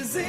अस्सलाम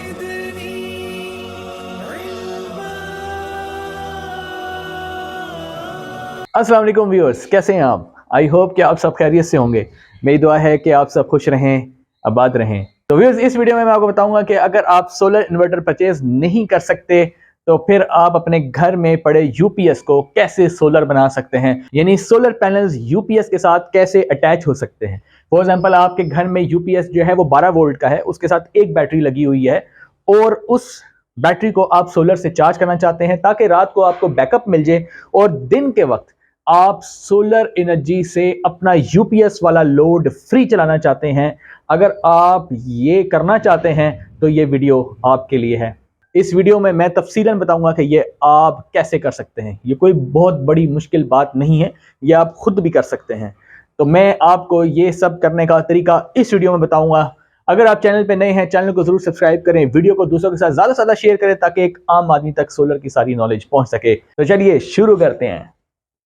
वालेकुम व्यूअर्स, कैसे हैं आप? आई होप कि आप सब खैरियत से होंगे। मेरी दुआ है कि आप सब खुश रहें, आबाद रहें। तो व्यूअर्स, इस वीडियो में मैं आपको बताऊंगा कि अगर आप सोलर इन्वर्टर परचेज नहीं कर सकते तो फिर आप अपने घर में पड़े यूपीएस को कैसे सोलर बना सकते हैं, यानी सोलर पैनल्स यूपीएस के साथ कैसे अटैच हो सकते हैं। फॉर एग्जांपल, आपके घर में यूपीएस जो है वो 12 वोल्ट का है, उसके साथ एक बैटरी लगी हुई है और उस बैटरी को आप सोलर से चार्ज करना चाहते हैं ताकि रात को आपको बैकअप मिल जाए और दिन के वक्त आप सोलर एनर्जी से अपना यूपीएस वाला लोड फ्री चलाना चाहते हैं। अगर आप ये करना चाहते हैं तो ये वीडियो आपके लिए है। इस वीडियो में मैं तफसीलन बताऊंगा कि ये आप कैसे कर सकते हैं। ये कोई बहुत बड़ी मुश्किल बात नहीं है, ये आप खुद भी कर सकते हैं। तो मैं आपको ये सब करने का तरीका इस वीडियो में बताऊंगा। अगर आप चैनल पे नए हैं, चैनल को जरूर सब्सक्राइब करें, वीडियो को दूसरों के साथ ज्यादा से ज्यादा शेयर करें ताकि एक आम आदमी तक सोलर की सारी नॉलेज पहुंच सके। तो चलिए शुरू करते हैं।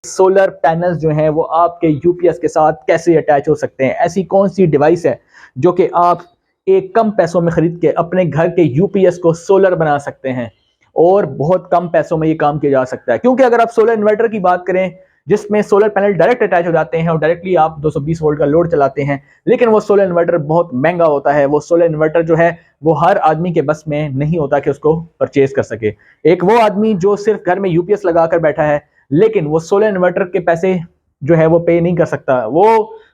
सोलर पैनल्स जो हैं वो आपके यूपीएस के साथ कैसे अटैच हो सकते हैं? ऐसी कौन सी डिवाइस है जो कि आप एक कम पैसों में खरीद के अपने घर के यूपीएस को सोलर बना सकते हैं और बहुत कम पैसों में ये काम किया जा सकता है। क्योंकि अगर आप सोलर इन्वर्टर की बात करें जिसमें सोलर पैनल डायरेक्ट अटैच हो जाते हैं और डायरेक्टली आप 220 वोल्ट का लोड चलाते हैं, लेकिन वो सोलर इन्वर्टर बहुत महंगा होता है। वो सोलर इन्वर्टर जो है वो हर आदमी के बस में नहीं होता कि उसको परचेज कर सके। एक वो आदमी जो सिर्फ घर में यूपीएस लगाकर बैठा है लेकिन वो सोलर इन्वर्टर के पैसे जो है वो पे नहीं कर सकता। वो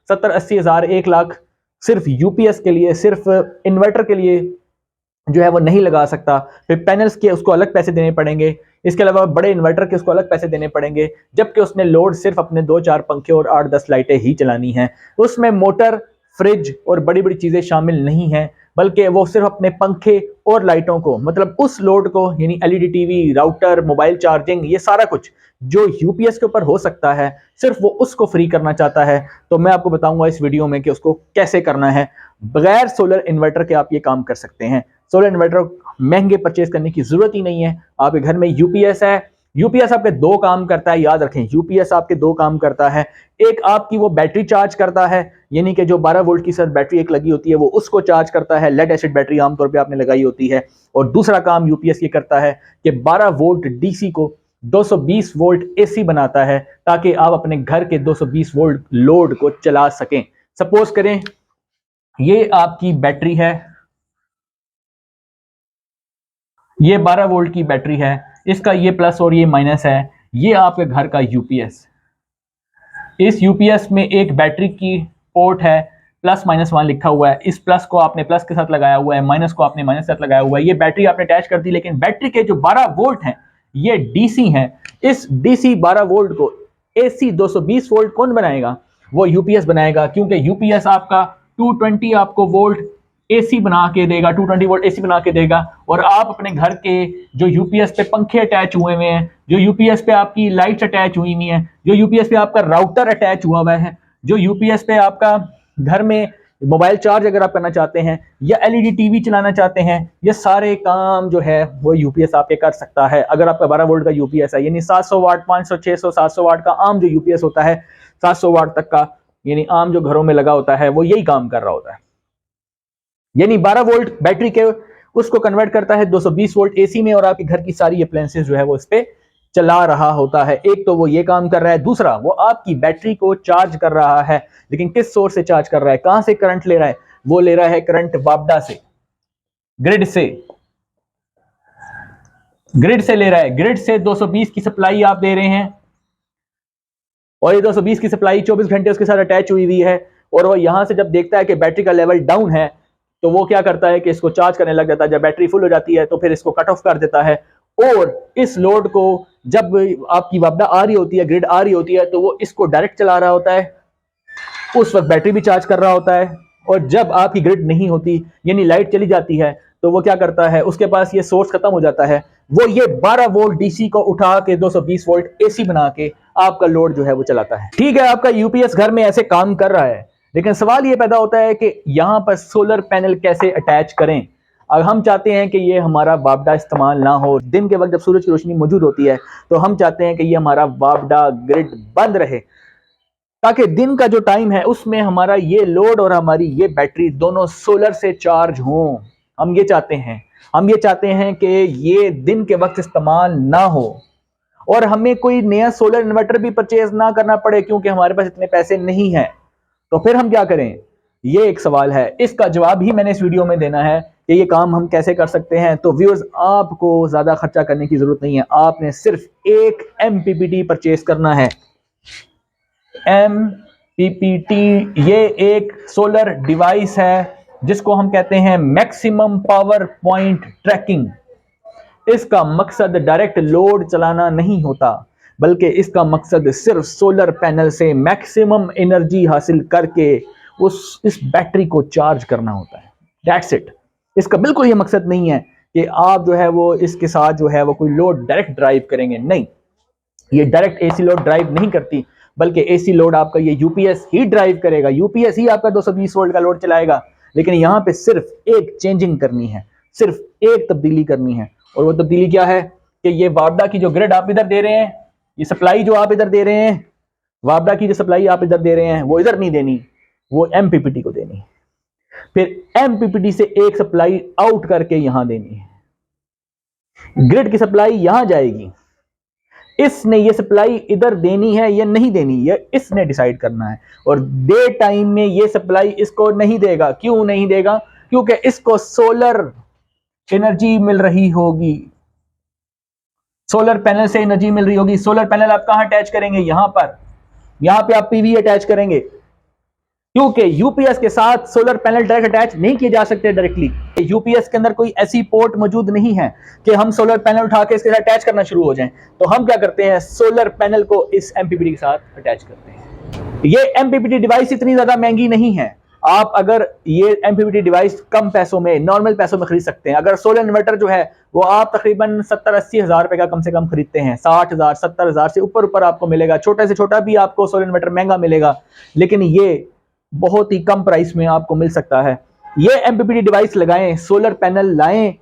70-80 हज़ार 1 लाख सिर्फ यूपीएस के लिए, सिर्फ इन्वर्टर के लिए जो है वो नहीं लगा सकता। फिर पैनल्स के उसको अलग पैसे देने पड़ेंगे, इसके अलावा बड़े इन्वर्टर के उसको अलग पैसे देने पड़ेंगे, जबकि उसने लोड सिर्फ अपने 2-4 पंखे और 8-10 लाइटें ही चलानी हैं। उसमें मोटर, फ्रिज और बड़ी बड़ी चीजें शामिल नहीं हैं, बल्कि वो सिर्फ अपने पंखे और लाइटों को, मतलब उस लोड को, यानी LED TV, router, mobile charging, ये सारा कुछ जो यूपीएस के ऊपर हो सकता है, सिर्फ वो उसको फ्री करना चाहता है। तो मैं आपको बताऊंगा इस वीडियो में कि उसको कैसे करना है। बगैर सोलर इन्वर्टर के आप ये काम कर सकते हैं। सोलर इन्वर्टर महंगे परचेज करने की जरूरत ही नहीं है। आपके घर में यूपीएस है। यूपीएस आपके दो काम करता है, याद रखें, यूपीएस आपके दो काम करता है। एक आपकी वो बैटरी चार्ज करता है, यानी कि जो 12 वोल्ट की सर बैटरी एक लगी होती है वो उसको चार्ज करता है। लेड एसिड बैटरी आमतौर पे आपने लगाई होती है। और दूसरा काम यूपीएस ये करता है कि 12 वोल्ट डीसी को 220 वोल्ट एसी बनाता है ताकि आप अपने घर के 220 वोल्ट लोड को चला सकें। सपोज करें ये आपकी बैटरी है, ये 12 वोल्ट की बैटरी है, इसका ये प्लस और ये माइनस है। ये आपके घर का यूपीएस। इस यूपीएस में एक बैटरी की पोर्ट है, प्लस माइनस वहां लिखा हुआ है। इस प्लस को आपने प्लस के साथ लगाया हुआ है, माइनस को आपने माइनस के साथ लगाया हुआ है। ये बैटरी आपने अटैच कर दी, लेकिन बैटरी के जो 12 वोल्ट हैं ये डीसी हैं। इस डीसी 12 वोल्ट को एसी 220 वोल्ट कौन बनाएगा? वो यूपीएस बनाएगा, क्योंकि यूपीएस आपका 220 आपको वोल्ट एसी बना के देगा, 220 वोल्ट एसी बना के देगा। और आप अपने घर के जो यूपीएस पे पंखे अटैच हुए हुए हैं, जो यूपीएस पे आपकी लाइट्स अटैच हुई हुई हैं, जो यूपीएस पे आपका राउटर अटैच हुआ हुआ है, जो यूपीएस पे आपका घर में मोबाइल चार्ज अगर आप करना चाहते हैं या एलईडी टीवी चलाना चाहते हैं, ये सारे काम जो है वो यूपीएस आपके कर सकता है। अगर आपका 12 वोल्ट का यूपीएस है, यानी 700 वाट, 500, 600, 700 वाट का आम जो यूपीएस होता है, 700 वाट तक का, यानी आम जो घरों में लगा होता है, वो यही काम कर रहा होता है। यानी 12 वोल्ट बैटरी के उसको कन्वर्ट करता है 220 वोल्ट एसी में और आपके घर की सारी अप्लायंसेस जो है वो इस पे चला रहा होता है। एक तो वो ये काम कर रहा है, दूसरा वो आपकी बैटरी को चार्ज कर रहा है। लेकिन किस सोर्स से चार्ज कर रहा है, कहां से करंट ले रहा है? वो ले रहा है करंट वापडा से, ग्रिड से, ग्रिड से ले रहा है। ग्रिड से 220 की सप्लाई आप दे रहे हैं और ये 220 की सप्लाई 24 घंटे उसके साथ अटैच हुई हुई है। और वो यहां से जब देखता है कि बैटरी का लेवल डाउन है तो वो क्या करता है कि इसको चार्ज करने लग जाता है। जब बैटरी फुल हो जाती है तो फिर इसको कट ऑफ कर देता है और इस लोड को, जब आपकी वापडा आ रही होती है, ग्रिड आ रही होती है, तो वो इसको डायरेक्ट चला रहा होता है। उस वक्त बैटरी भी चार्ज कर रहा होता है। और जब आपकी ग्रिड नहीं होती, यानी लाइट चली जाती है, तो वो क्या करता है, उसके पास ये सोर्स खत्म हो जाता है, वो ये 12 वोल्ट डीसी को उठा के 220 वोल्ट एसी बना के आपका लोड जो है वो चलाता है। ठीक है, आपका यूपीएस घर में ऐसे काम कर रहा है, लेकिन सवाल ये पैदा होता है कि यहां पर सोलर पैनल कैसे अटैच करें। अब हम चाहते हैं कि ये हमारा वापडा इस्तेमाल ना हो। दिन के वक्त जब सूरज की रोशनी मौजूद होती है तो हम चाहते हैं कि ये हमारा वापडा ग्रिड बंद रहे, ताकि दिन का जो टाइम है उसमें हमारा ये लोड और हमारी ये बैटरी दोनों सोलर से चार्ज हों। हम ये चाहते हैं। हम ये चाहते हैं कि ये दिन के वक्त इस्तेमाल ना हो और हमें कोई नया सोलर इन्वर्टर भी परचेज ना करना पड़े क्योंकि हमारे पास इतने पैसे नहीं हैं। तो फिर हम क्या करें, ये एक सवाल है, इसका जवाब ही मैंने इस वीडियो में देना है कि ये काम हम कैसे कर सकते हैं। तो व्यूअर्स, आपको ज्यादा खर्चा करने की जरूरत नहीं है, आपने सिर्फ एक MPPT परचेज करना है। MPPT ये एक सोलर डिवाइस है जिसको हम कहते हैं मैक्सिमम पावर पॉइंट ट्रैकिंग। इसका मकसद डायरेक्ट लोड चलाना नहीं होता, बल्कि इसका मकसद सिर्फ सोलर पैनल से मैक्सिमम एनर्जी हासिल करके इस बैटरी को चार्ज करना होता है। That's it. इसका बिल्कुल ये मकसद नहीं है कि आप जो है वो इसके साथ जो है वो कोई लोड डायरेक्ट ड्राइव करेंगे, नहीं, ये डायरेक्ट AC लोड ड्राइव नहीं करती, बल्कि AC लोड आपका ये UPS ही ड्राइव करेगा। UPS ही आपका 220 वोल्ट का लोड चलाएगा। लेकिन यहां पे सिर्फ एक चेंजिंग करनी है, सिर्फ एक तब्दीली करनी है, और वो तब्दीली क्या है कि ये वापडा की जो ग्रिड आप इधर दे रहे हैं, ये सप्लाई जो आप इधर दे रहे हैं, वापडा की जो सप्लाई आप इधर दे रहे हैं वो इधर नहीं देनी, वो MPPT को देनी। फिर MPPT से एक सप्लाई आउट करके यहां देनी है। ग्रिड की सप्लाई यहां जाएगी, इसने ये सप्लाई इधर देनी है या नहीं देनी, ये इसने डिसाइड करना है। और डे टाइम में ये सप्लाई इसको नहीं देगा। क्यों नहीं देगा? क्योंकि इसको सोलर एनर्जी मिल रही होगी, सोलर पैनल से एनर्जी मिल रही होगी। सोलर पैनल आप कहां अटैच करेंगे? यहां पर, यहां पे आप PV अटैच करेंगे, क्योंकि UPS के साथ सोलर पैनल डायरेक्ट अटैच नहीं किए जा सकते डायरेक्टली। UPS के अंदर कोई ऐसी पोर्ट मौजूद नहीं है कि हम सोलर पैनल उठा के इसके साथ अटैच करना शुरू हो जाएं। तो हम क्या करते हैं, सोलर पैनल को इस MPPT के साथ अटैच करते हैं। ये MPPT डिवाइस इतनी ज्यादा महंगी नहीं है। आप अगर ये MPPT डिवाइस कम पैसों में, नॉर्मल पैसों में खरीद सकते हैं। अगर सोलर इन्वर्टर जो है वो आप तकरीबन 70-80 हज़ार रुपए का कम से कम खरीदते हैं, 60,000 70,000 से ऊपर आपको मिलेगा। छोटे से छोटा भी आपको सोलर इन्वर्टर महंगा मिलेगा, लेकिन ये बहुत ही कम प्राइस में आपको मिल सकता है। ये MPPT डिवाइस लगाएं, सोलर पैनल लाएं,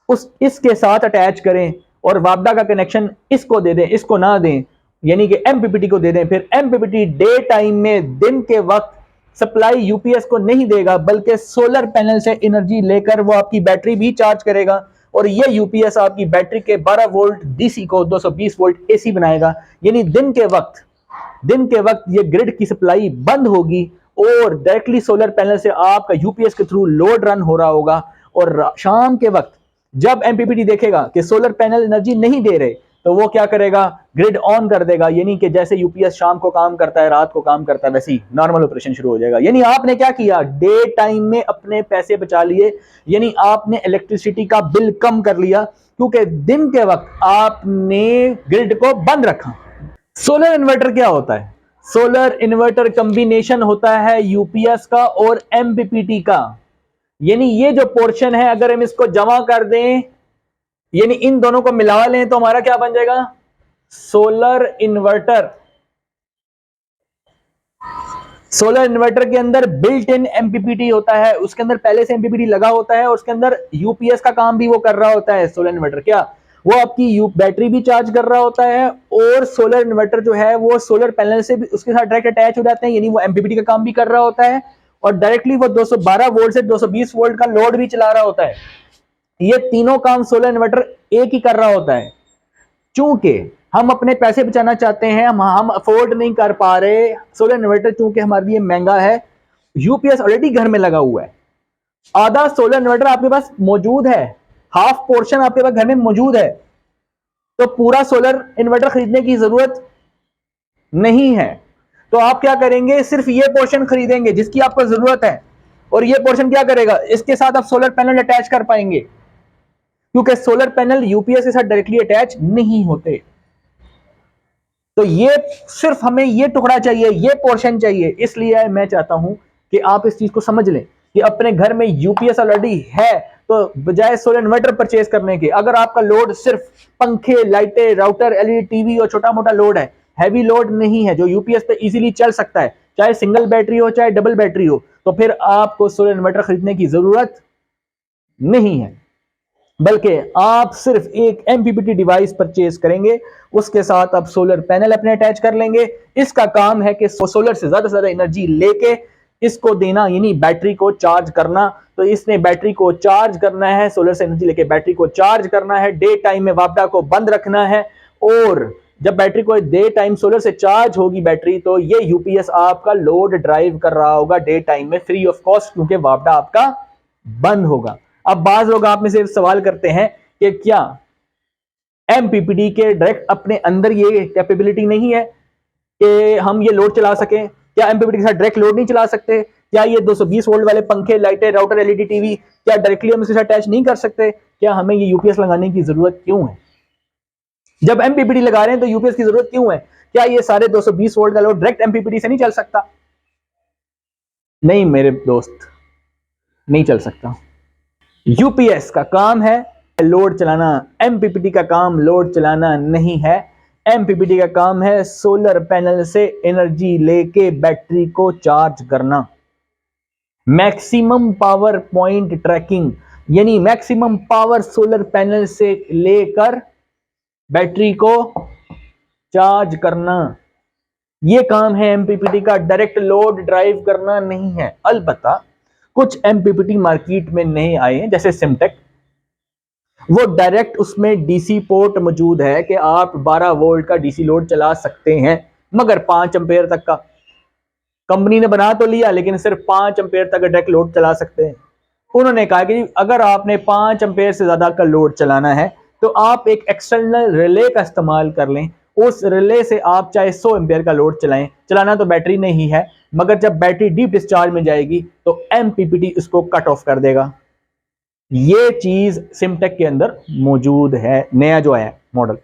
इसके साथ अटैच करें और वापडा का कनेक्शन इसको दे दें, इसको ना दें, यानी कि MPPT को दे दें। फिर MPPT डे टाइम में, दिन के वक्त सप्लाई UPS को नहीं देगा, बल्कि सोलर पैनल से एनर्जी लेकर वो आपकी बैटरी भी चार्ज करेगा। और ये UPS आपकी बैटरी के 12 वोल्ट DC को 220 वोल्ट AC बनाएगा। यानी दिन के वक्त ये ग्रिड की सप्लाई बंद होगी और डायरेक्टली सोलर पैनल से आपका UPS के थ्रू लोड रन हो रहा होगा। और शाम के वक्त जब MPPT देखेगा कि सोलर पैनल एनर्जी नहीं दे रहे, तो वो क्या करेगा, ग्रिड ऑन कर देगा। यानी कि जैसे UPS शाम को काम करता है, रात को काम करता है, वैसे ही नॉर्मल ऑपरेशन शुरू हो जाएगा। यानी आपने क्या किया, डे टाइम में अपने पैसे बचा लिए, यानी आपने इलेक्ट्रिसिटी का बिल कम कर लिया, क्योंकि दिन के वक्त आपने ग्रिड को बंद रखा। सोलर इन्वर्टर क्या होता है? सोलर इन्वर्टर कॉम्बिनेशन होता है UPS का और MPPT का। यानी ये जो पोर्शन है, अगर हम इसको जमा कर दें, यानी इन दोनों को मिला लें, तो हमारा क्या बन जाएगा, सोलर इन्वर्टर। सोलर इन्वर्टर के अंदर बिल्ट इन MPPT होता है, उसके अंदर पहले से MPPT लगा होता है और उसके अंदर UPS का काम भी वो कर रहा होता है। सोलर इन्वर्टर क्या, वो आपकी बैटरी भी चार्ज कर रहा होता है, और सोलर इन्वर्टर जो है वो सोलर पैनल से भी उसके साथ डायरेक्ट अटैच हो जाते हैं, यानी वो MPPT का काम भी कर रहा होता है, और डायरेक्टली वो 212 वोल्ट से 220 वोल्ट का लोड भी चला रहा होता है। ये तीनों काम सोलर इन्वर्टर एक ही कर रहा होता है। चूंकि हम अपने पैसे बचाना चाहते हैं, हम अफोर्ड नहीं कर पा रहे, सोलर इन्वर्टर चूंकि हमारे लिए महंगा है, UPS ऑलरेडी घर में लगा हुआ है, आधा सोलर इन्वर्टर आपके पास मौजूद है, हाफ पोर्शन आपके पास घर में मौजूद है, तो पूरा सोलर इन्वर्टर खरीदने की जरूरत नहीं है। तो आप क्या करेंगे, सिर्फ ये पोर्शन खरीदेंगे जिसकी आपको जरूरत है, और ये पोर्शन क्या करेगा, इसके साथ आप सोलर पैनल अटैच कर पाएंगे, क्योंकि सोलर पैनल UPS के साथ डायरेक्टली अटैच नहीं होते। तो ये सिर्फ हमें ये टुकड़ा चाहिए, ये पोर्शन चाहिए। इसलिए मैं चाहता हूं कि आप इस चीज को समझ लें कि अपने घर में UPS ऑलरेडी है, तो बजाय सोलर इन्वर्टर परचेज करने के, अगर आपका लोड सिर्फ पंखे, लाइटें, राउटर, LED TV और छोटा मोटा लोड है, हैवी लोड नहीं है जो UPS पे इजीली चल सकता है, चाहे सिंगल बैटरी हो चाहे डबल बैटरी हो, तो फिर आपको सोलर इन्वर्टर खरीदने की जरूरत नहीं है, बल्कि आप सिर्फ एक MPPT डिवाइस परचेज करेंगे, उसके साथ आप सोलर पैनल अपने अटैच कर लेंगे। इसका काम है कि सोलर से ज्यादा एनर्जी लेके इसको देना यानी बैटरी को चार्ज करना। तो इसने बैटरी को चार्ज करना है, सोलर से एनर्जी लेके बैटरी को चार्ज करना है, डे टाइम में वापडा को बंद रखना है। और जब बैटरी को डे टाइम सोलर से चार्ज होगी बैटरी, तो ये यूपीएस आपका लोड ड्राइव कर रहा होगा डे टाइम में फ्री ऑफ कॉस्ट, क्योंकि वापडा आपका बंद होगा। अब बाज लोग आप में से सवाल करते हैं कि क्या एमपीपीटी के डायरेक्ट अपने अंदर ये कैपेबिलिटी नहीं है कि हम ये लोड चला सकें? क्या एमपीपीटी के साथ डायरेक्ट लोड नहीं चला सकते? क्या ये 220 वोल्ट वाले पंखे, लाइटें, राउटर, एलईडी टीवी क्या डायरेक्टली हम इसके साथ अटैच नहीं कर सकते? क्या हमें ये यूपीएस लगाने की जरूरत क्यों है? जब एमपीपीटी लगा रहे हैं तो यूपीएस की जरूरत क्यों है? क्या ये सारे 220 वोल्ट का लोड डायरेक्ट एमपीपीटी से नहीं चल सकता? नहीं मेरे दोस्त, नहीं चल सकता। यूपीएस का काम है लोड चलाना, एमपीपीटी का काम लोड चलाना नहीं है। एमपीपीटी का काम है सोलर पैनल से एनर्जी लेके बैटरी को चार्ज करना। मैक्सिमम पावर पॉइंट ट्रैकिंग यानी मैक्सिमम पावर सोलर पैनल से लेकर बैटरी को चार्ज करना, यह काम है एमपीपीटी का। डायरेक्ट लोड ड्राइव करना नहीं है। अलबत्ता कुछ एमपीपीटी मार्केट में नए आए हैं जैसे सिमटेक, वो डायरेक्ट उसमें डीसी पोर्ट मौजूद है कि आप 12 वोल्ट का डीसी लोड चला सकते हैं, मगर 5 एम्पेयर तक का। कंपनी ने बना तो लिया लेकिन सिर्फ 5 एम्पेयर तक डायरेक्ट लोड चला सकते हैं। उन्होंने कहा कि अगर आपने 5 एम्पेयर से ज्यादा का लोड चलाना है तो आप एक एक्सटर्नल रिले का इस्तेमाल कर लें। उस रिले से आप चाहे 100 एम्पेयर का लोड चलाएं, चलाना तो बैटरी नहीं है, मगर जब बैटरी डीप डिस्चार्ज में जाएगी तो एमपीपीटी इसको कट ऑफ कर देगा। ये चीज सिमटेक के अंदर मौजूद है, नया जो है मॉडल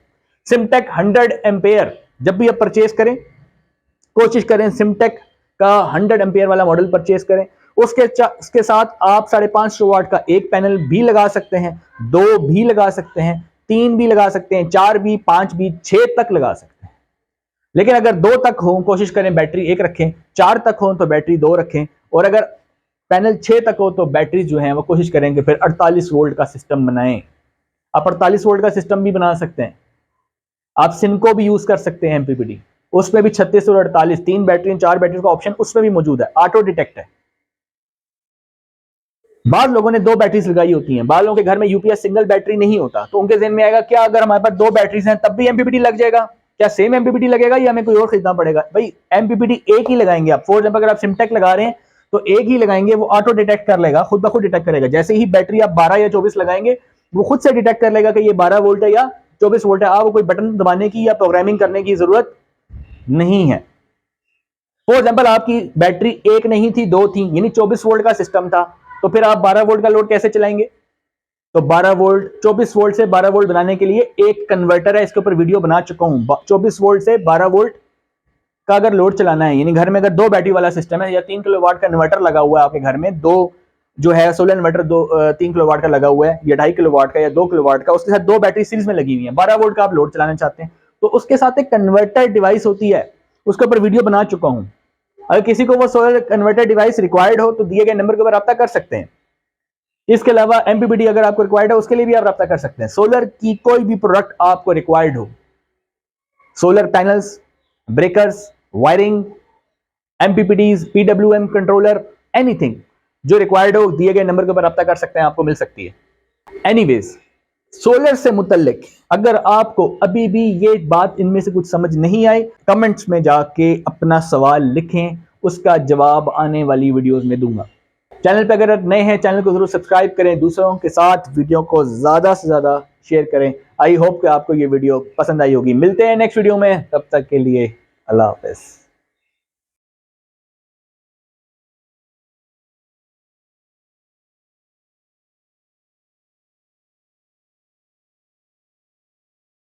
सिमटेक 100 एम्पेयर। जब भी आप परचेज करें, कोशिश करें सिमटेक का 100 एम्पेयर वाला मॉडल परचेज करें। उसके साथ आप 550 वाट का एक पैनल भी लगा सकते हैं, 2 भी लगा सकते हैं, 3 भी लगा सकते हैं, 4 भी, 5 भी, 6 तक लगा सकते हैं। लेकिन अगर 2 तक हो कोशिश करें बैटरी 1 रखें, 4 तक हो तो बैटरी 2 रखें, और अगर पैनल 6 तक हो तो बैटरी जो है वो कोशिश करेंगे फिर 48 वोल्ट का सिस्टम बनाएं। आप 48 वोल्ट का सिस्टम भी बना सकते हैं। आप सिनको भी यूज कर सकते हैं एमपीपीटी, उसमें भी 36 और 48 3 बैटरी 4 बैटरी का ऑप्शन उसमें भी मौजूद है, ऑटो डिटेक्ट है। बाद लोगों ने 2 बैटरीज लगाई होती हैं, बाद लोगों के घर में यूपीएस सिंगल बैटरी नहीं होता, तो उनके जहन में आएगा क्या अगर हमारे पास 2 बैटरीज हैं तब भी एमपीपीटी लग जाएगा? क्या सेम एमपीपीटी लगेगा या हमें कोई और खरीदना पड़ेगा? भाई एमपीपीटी एक ही लगाएंगे आप। फॉर एग्जाम्पल अगर आप सिमटेक लगा रहे हैं तो एक ही लगाएंगे, वो ऑटो डिटेक्ट कर लेगा, खुद ब खुद डिटेक्ट करेगा। जैसे ही बैटरी आप 12 या 24 लगाएंगे वो खुद से डिटेक्ट कर लेगा कि ये 12 वोल्ट है या 24 वोल्ट है। आपको कोई बटन दबाने की या प्रोग्रामिंग करने की जरूरत नहीं है। फॉर एग्जाम्पल आपकी बैटरी 1 नहीं थी, 2 थी, यानी 24 वोल्ट का सिस्टम था, तो फिर आप 12 वोल्ट का लोड कैसे चलाएंगे? तो 12 वोल्ट 24 वोल्ट से 12 वोल्ट बनाने के लिए एक कन्वर्टर है, इसके ऊपर वीडियो बना चुका हूं। 24 वोल्ट से 12 वोल्ट का अगर लोड चलाना है, यानी घर में अगर 2 बैटरी वाला सिस्टम है या 3 किलोवाट का इन्वर्टर लगा हुआ है आपके घर में, 2 जो है सोलर इन्वर्टर 3 किलोवाट का लगा हुआ है या 2.5 किलोवाट का या 2 किलोवाट का, उसके साथ 2 बैटरी सीरीज में लगी हुई है, 12 वोल्ट का आप लोड चलाना चाहते हैं, तो उसके साथ एक कन्वर्टर डिवाइस होती है, उसके ऊपर वीडियो बना चुका हूं। अगर किसी को वो सोलर कन्वर्टर डिवाइस रिक्वायर्ड हो तो दिए गए नंबर के ऊपर रब्ता कर सकते हैं। इसके अलावा एमपीपीटी अगर आपको रिक्वायर्ड है उसके लिए भी आप रब्ता कर सकते हैं। सोलर की कोई भी प्रोडक्ट आपको रिक्वायर्ड हो, solar panels, breakers, wiring, MPPTs, PWM controller, anything जो रिक्वायर्ड हो दिए गए नंबर के ऊपर रब्ता कर सकते हैं, आपको मिल सकती है। एनीवेज, सोलर से मुतल्लिक अगर आपको अभी भी ये बात इनमें से कुछ समझ नहीं आई, कमेंट्स में जाके अपना सवाल लिखें, उसका जवाब आने वाली वीडियोस में दूंगा। चैनल पे अगर नए हैं चैनल को जरूर सब्सक्राइब करें, दूसरों के साथ वीडियो को ज्यादा से ज्यादा शेयर करें। आई होप कि आपको ये वीडियो पसंद आई होगी। मिलते हैं नेक्स्ट वीडियो में, तब तक के लिए अल्लाह हाफिज़।